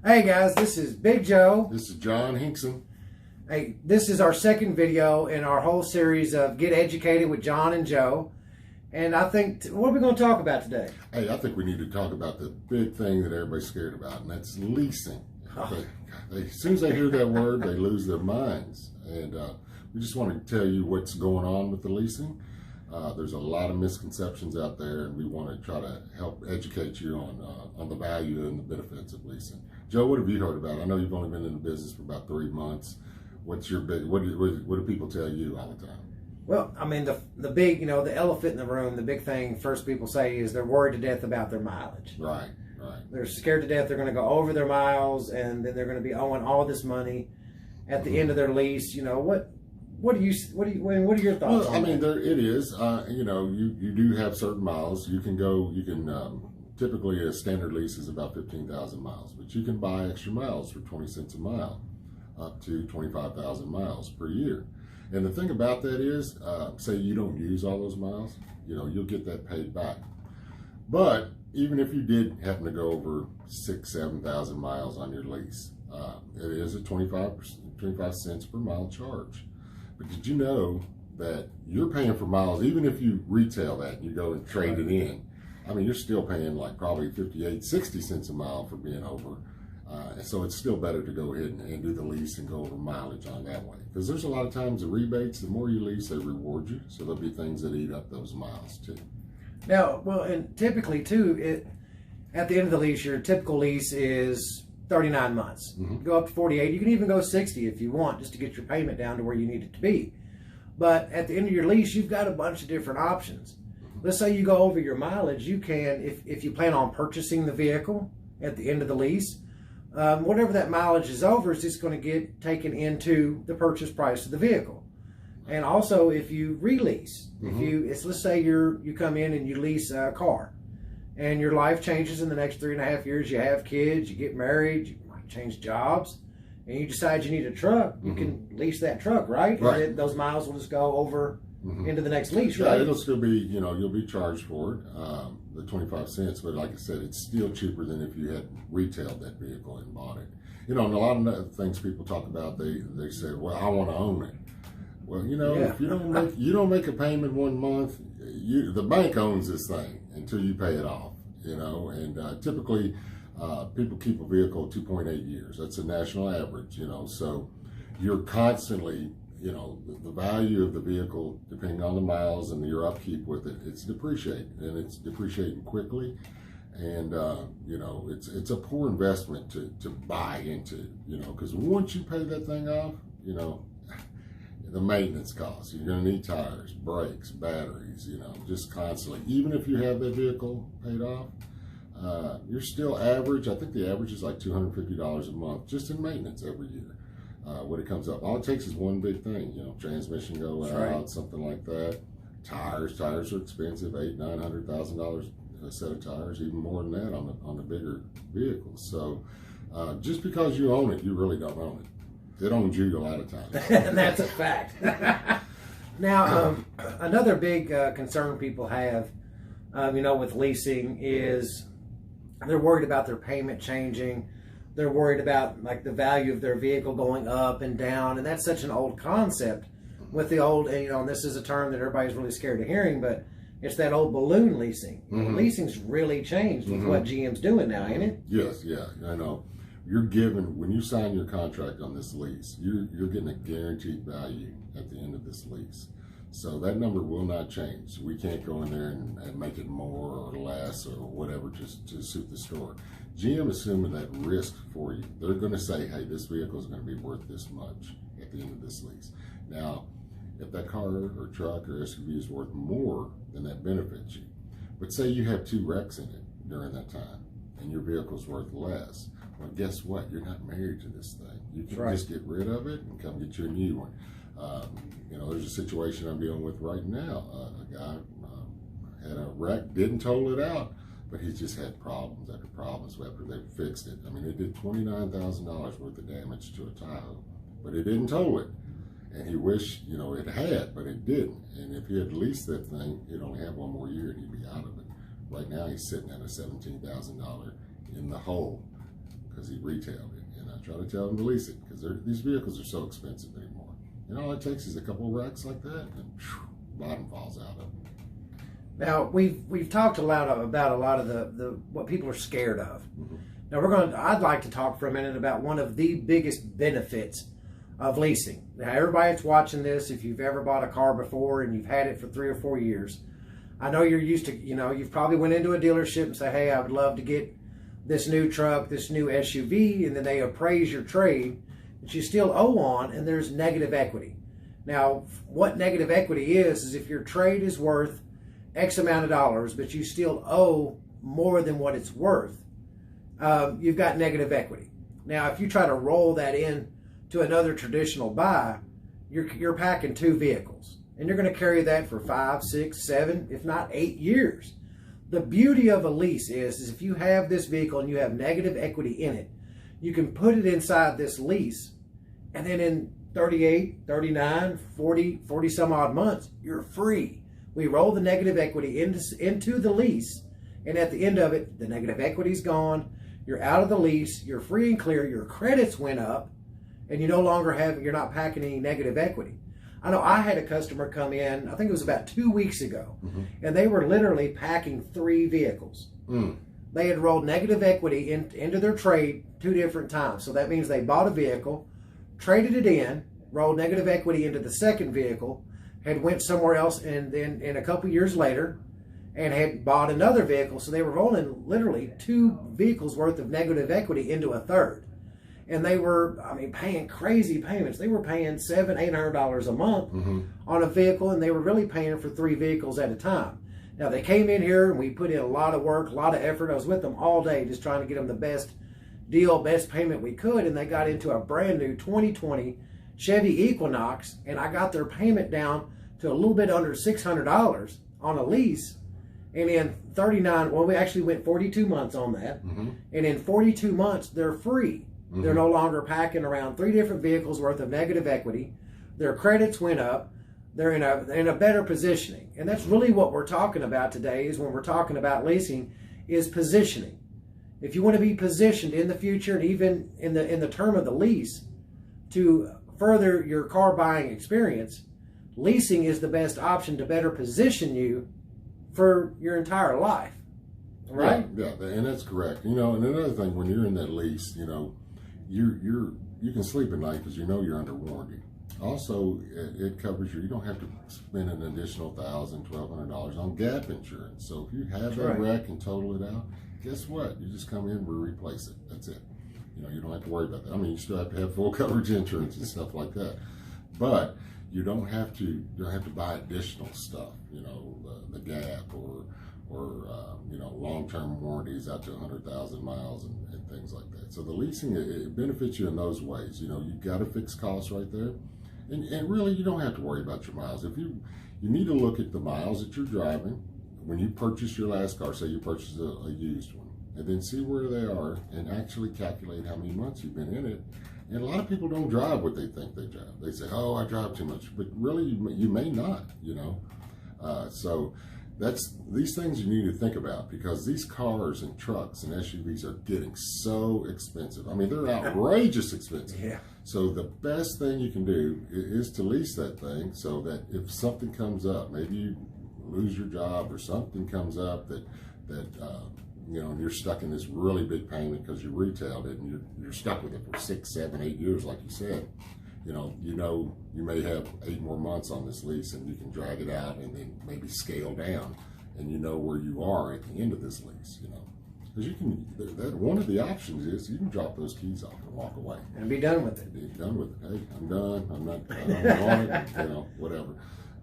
Hey guys, this is Big Joe. This is John Hinkson. Hey, this is our second video in our whole series of Get Educated with John and Joe. And I think, what are we going to talk about today? Hey, I think we need to talk about the big thing that everybody's scared about, and that's leasing. As soon as they hear that word, they lose their minds. And we just want to tell you what's going on with the leasing. There's a lot of misconceptions out there, and we want to try to help educate you on the value and the benefits of leasing. Joe, what have you heard about? I know you've only been in the business for about 3 months. What's your big? What do people tell you all the time? Well, I mean, the big, the elephant in the room, the big thing first people say is they're worried to death about their mileage. Right. They're scared to death they're going to go over their miles, and then they're going to be owing all this money at the end of their lease. What are your thoughts? Well, I mean, it is. You do have certain miles. You can typically a standard lease is about 15,000 miles, but you can buy extra miles for 20 cents a mile, up to 25,000 miles per year. And the thing about that is, say you don't use all those miles, you'll get that paid back. But even if you did happen to go over 7,000 miles on your lease, it is a 25 cents per mile charge. But did you know that you're paying for miles, even if you retail that and you go and trade it in? I mean, you're still paying like probably 58, 60 cents a mile for being over. And so it's still better to go ahead and do the lease and go over mileage on that way. Because there's a lot of times the rebates, the more you lease, they reward you. So there'll be things that eat up those miles too. Now, well, and typically too, at the end of the lease, your typical lease is 39 months. Mm-hmm. Go up to 48. You can even go 60 if you want, just to get your payment down to where you need it to be. But at the end of your lease, you've got a bunch of different options. Let's say you go over your mileage, you can, if you plan on purchasing the vehicle at the end of the lease, whatever that mileage is over is just going to get taken into the purchase price of the vehicle. And also, if you release, let's say you come in and you lease a car, and your life changes in the next 3.5 years. You have kids, you get married, you might change jobs, and you decide you need a truck. You can lease that truck, right? Right. And then those miles will just go over into the next lease, Yeah, right? it'll still be, you'll be charged for it, the 25 cents. But like I said, it's still cheaper than if you had retailed that vehicle and bought it. And a lot of the things people talk about, they say, well, I want to own it. Well, if you don't make a payment 1 month, the bank owns this thing until you pay it off. And typically people keep a vehicle 2.8 years. That's a national average. So you're constantly, the value of the vehicle, depending on the miles and your upkeep with it, it's depreciating, and it's depreciating quickly. And it's a poor investment to buy into, because once you pay that thing off, the maintenance costs. You're going to need tires, brakes, batteries, just constantly. Even if you have that vehicle paid off, you're still average. I think the average is like $250 a month just in maintenance every year when it comes up. All it takes is one big thing, transmission go out, right, something like that. Tires are expensive, $800,000-$900,000 a set of tires, even more than that on the bigger vehicles. So just because you own it, you really don't own it. It owns you a lot of times. And that's a fact. Now, another big concern people have, with leasing is they're worried about their payment changing. They're worried about like the value of their vehicle going up and down. And that's such an old concept with the old, and this is a term that everybody's really scared of hearing, but it's that old balloon leasing. Leasing's really changed with what GM's doing now, ain't it? Yes, yeah, I know. You're given, when you sign your contract on this lease, you're getting a guaranteed value at the end of this lease. So that number will not change. We can't go in there and make it more or less or whatever just to suit the store. GM assuming that risk for you. They're going to say, hey, this vehicle is going to be worth this much at the end of this lease. Now, if that car or truck or SUV is worth more, then that benefits you. But say you have 2 wrecks in it during that time and your vehicle's worth less. Well, guess what? You're not married to this thing. You can just get rid of it and come get you a new one. There's a situation I'm dealing with right now. A guy had a wreck, didn't total it out, but he's just had problems after problems after they fixed it. I mean, it did $29,000 worth of damage to a Tahoe, but it didn't total it. And he wished, it had, but it didn't. And if he had leased that thing, he'd only have 1 more year and he'd be out of it. Right now, he's sitting at a $17,000 in the hole because he retailed it. And I try to tell him to lease it because these vehicles are so expensive anymore. And all it takes is a couple of wrecks like that, and bottom falls out of it. Now we've talked a lot about a lot of the what people are scared of. Mm-hmm. Now I'd like to talk for a minute about one of the biggest benefits of leasing. Now everybody that's watching this, if you've ever bought a car before and you've had it for 3 or 4 years, I know you're used to, you've probably went into a dealership and say, hey, I would love to get this new truck, this new SUV, and then they appraise your trade that you still owe on, and there's negative equity. Now, what negative equity is if your trade is worth X amount of dollars, but you still owe more than what it's worth, you've got negative equity. Now, if you try to roll that in to another traditional buy, you're packing 2 vehicles, and you're going to carry that for 5, 6, 7, if not 8 years. The beauty of a lease is if you have this vehicle and you have negative equity in it, you can put it inside this lease, and then in 38, 39, 40 some odd months, you're free. We roll the negative equity into the lease, and at the end of it, the negative equity's gone. You're out of the lease. You're free and clear. Your credits went up, and you no longer you're not packing any negative equity. I know I had a customer come in, I think it was about 2 weeks ago, and they were literally packing 3 vehicles. They had rolled negative equity into their trade 2 different times. So that means they bought a vehicle, traded it in, rolled negative equity into the second vehicle, had went somewhere else, and then a couple years later, and had bought another vehicle. So they were rolling literally 2 vehicles worth of negative equity into a third. And they were, paying crazy payments. They were paying $700, $800 a month on a vehicle, and they were really paying for 3 vehicles at a time. Now, they came in here, and we put in a lot of work, a lot of effort. I was with them all day just trying to get them the best deal, best payment we could, and they got into a brand new 2020 Chevy Equinox, and I got their payment down to a little bit under $600 on a lease. And in 39, well, we actually went 42 months on that. And in 42 months, they're free. They're no longer packing around 3 different vehicles worth of negative equity. Their credits went up. They're in a better positioning. And that's really what we're talking about today, is when we're talking about leasing, is positioning. If you want to be positioned in the future, and even in the term of the lease, to further your car buying experience, leasing is the best option to better position you for your entire life. Right? Yeah, and that's correct. And another thing, when you're in that lease, you can sleep at night because you're under warranty. Also, it covers you don't have to spend an additional $1,000, $1,200 on gap insurance. So if you have a wreck and total it out, guess what? You just come in, we replace it. That's it. You don't have to worry about that. You still have to have full coverage insurance and stuff like that. But you don't have to buy additional stuff, the gap or long-term warranties out to 100,000 miles and things like that. So the leasing, it benefits you in those ways. You've got a fixed cost right there. And really, you don't have to worry about your miles. If you need to look at the miles that you're driving when you purchase your last car, say you purchased a used one, and then see where they are and actually calculate how many months you've been in it. And a lot of people don't drive what they think they drive. They say, oh, I drive too much. But really, you may not, So these things you need to think about, because these cars and trucks and SUVs are getting so expensive. They're outrageous expensive. Yeah. So the best thing you can do is to lease that thing, so that if something comes up, maybe you lose your job or something comes up that and you're stuck in this really big payment because you retailed it, and you're stuck with it for 6, 7, 8 years, like you said. You may have 8 more months on this lease, and you can drag it out and then maybe scale down, and where you are at the end of this lease. Because one of the options is you can drop those keys off and walk away and be done with it. Be done with it. Hey, I'm done. I don't want it. Whatever.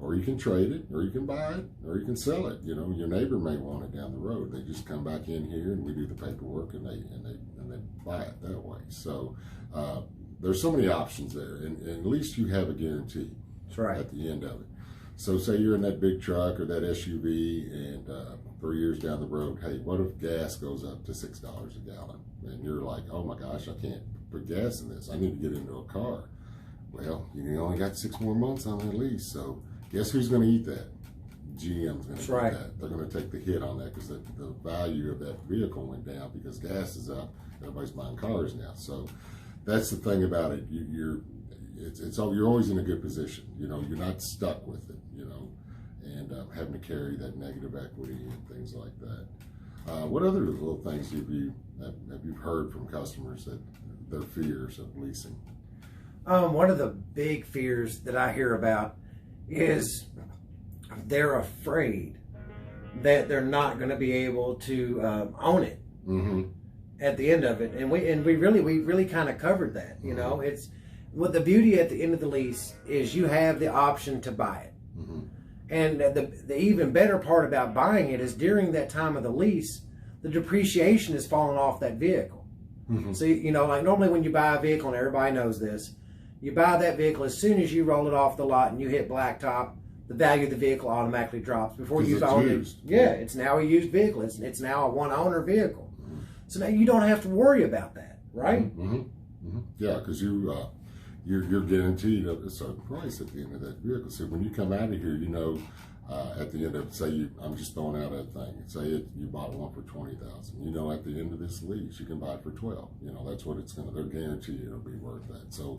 Or you can trade it, or you can buy it, or you can sell it. Your neighbor may want it down the road. They just come back in here, and we do the paperwork, and they buy it that way. So there's so many options there, and at least you have a guarantee. That's right. At the end of it. So say you're in that big truck or that SUV, and 3 years down the road, hey, what if gas goes up to $6 a gallon? And you're like, oh my gosh, I can't put gas in this. I need to get into a car. Well, you only got 6 more months on that lease, so guess who's going to eat that? GM's going to eat that. They're going to take the hit on that, because the value of that vehicle went down because gas is up Everybody's buying cars now. So that's the thing about it. You're always in a good position. You know, you're not stuck with it, you know, and having to carry that negative equity and things like that. What other little things have you heard from customers that their fears of leasing? One of the big fears that I hear about is they're afraid that they're not going to be able to own it at the end of it, and we really kind of covered that. You know, it's what the beauty at the end of the lease is you have the option to buy it, and the even better part about buying it is during that time of the lease, the depreciation is falling off that vehicle. So you know, like normally when you buy a vehicle, and everybody knows this, you buy that vehicle as soon as you roll it off the lot and you hit blacktop, the value of the vehicle automatically drops before you've owned it. Yeah, it's now a used vehicle. It's now a one-owner vehicle. So now you don't have to worry about that, right? Yeah, because you're guaranteed a certain price at the end of that vehicle. So when you come out of here, you know, at the end of, say, I'm just throwing out a thing. Say you bought one for $20,000. You know, at the end of this lease, you can buy it for $12,000. You know, that's what it's gonna. They're guaranteed it'll be worth that. So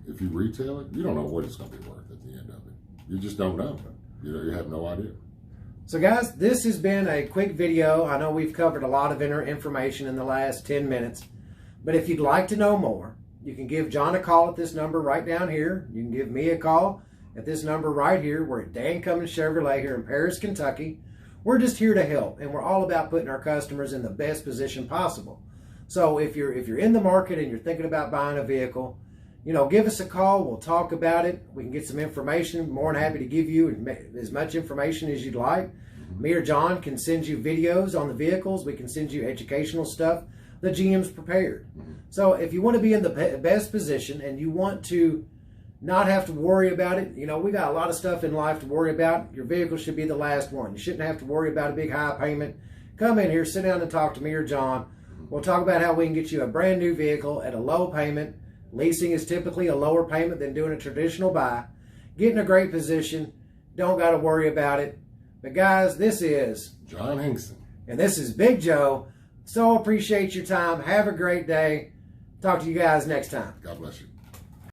if you retail it, you don't know what it's gonna be worth at the end of it. You just don't know. You know, you have no idea. So guys, this has been a quick video. I know we've covered a lot of information in the last 10 minutes, but if you'd like to know more, you can give John a call at this number right down here. You can give me a call at this number right here. We're at Dan Cummins Chevrolet here in Paris, Kentucky. We're just here to help, and we're all about putting our customers in the best position possible. So if you're in the market and you're thinking about buying a vehicle, you know, give us a call. We'll talk about it. We can get some information. More than happy to give you as much information as you'd like. Me or John can send you videos on the vehicles. We can send you educational stuff. The GM's prepared. So if you want to be in the best position and you want to not have to worry about it, you know, we got a lot of stuff in life to worry about. Your vehicle should be the last one. You shouldn't have to worry about a big high payment. Come in here, sit down and talk to me or John. We'll talk about how we can get you a brand new vehicle at a low payment. Leasing is typically a lower payment than doing a traditional buy. Get in a great position. Don't got to worry about it. But guys, this is John Hinkson. And this is Big Joe. So appreciate your time. Have a great day. Talk to you guys next time. God bless you.